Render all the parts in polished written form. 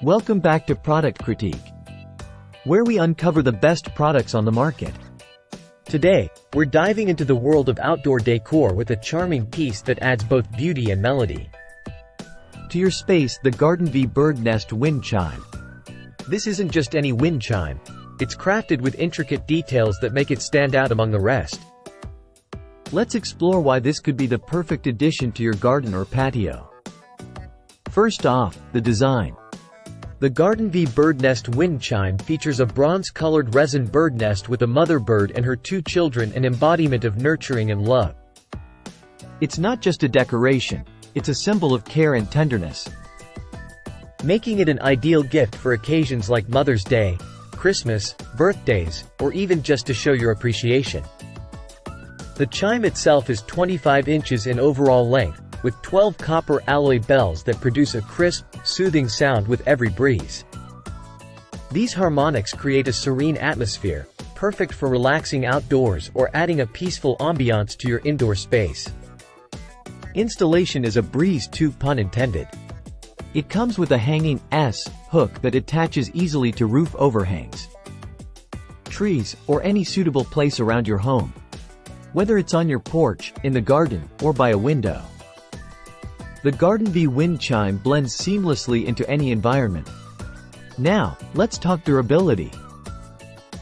Welcome back to Product Critique, where we uncover the best products on the market. Today, we're diving into the world of outdoor decor with a charming piece that adds both beauty and melody. To your space, the Garden V Bird Nest Wind Chime. This isn't just any wind chime. It's crafted with intricate details that make it stand out among the rest. Let's explore why this could be the perfect addition to your garden or patio. First off, the design. The Garden V Bird Nest Wind Chime features a bronze-colored resin bird nest with a mother bird and her two children, an embodiment of nurturing and love. It's not just a decoration, it's a symbol of care and tenderness, making it an ideal gift for occasions like Mother's Day, Christmas, birthdays, or even just to show your appreciation. The chime itself is 25 inches in overall length, with 12 copper alloy bells that produce a crisp, soothing sound with every breeze. These harmonics create a serene atmosphere, perfect for relaxing outdoors or adding a peaceful ambiance to your indoor space. Installation is a breeze too, pun intended. It comes with a hanging S-hook that attaches easily to roof overhangs, trees, or any suitable place around your home. Whether it's on your porch, in the garden, or by a window. The Garden V Wind Chime blends seamlessly into any environment. Now, let's talk durability.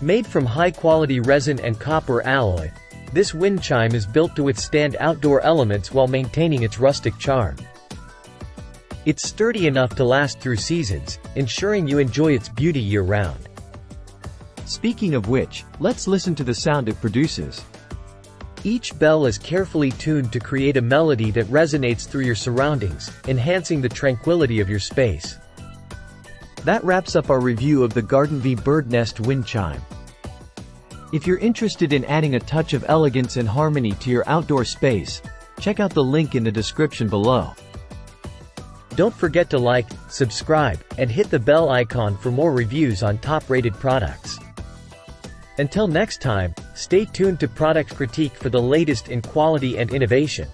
Made from high-quality resin and copper alloy, this wind chime is built to withstand outdoor elements while maintaining its rustic charm. It's sturdy enough to last through seasons, ensuring you enjoy its beauty year-round. Speaking of which, let's listen to the sound it produces. Each bell is carefully tuned to create a melody that resonates through your surroundings, enhancing the tranquility of your space. That wraps up our review of the Garden V Bird Nest Wind Chime. If you're interested in adding a touch of elegance and harmony to your outdoor space, check out the link in the description below. Don't forget to like, subscribe, and hit the bell icon for more reviews on top-rated products. Until next time, stay tuned to Product Critique for the latest in quality and innovation.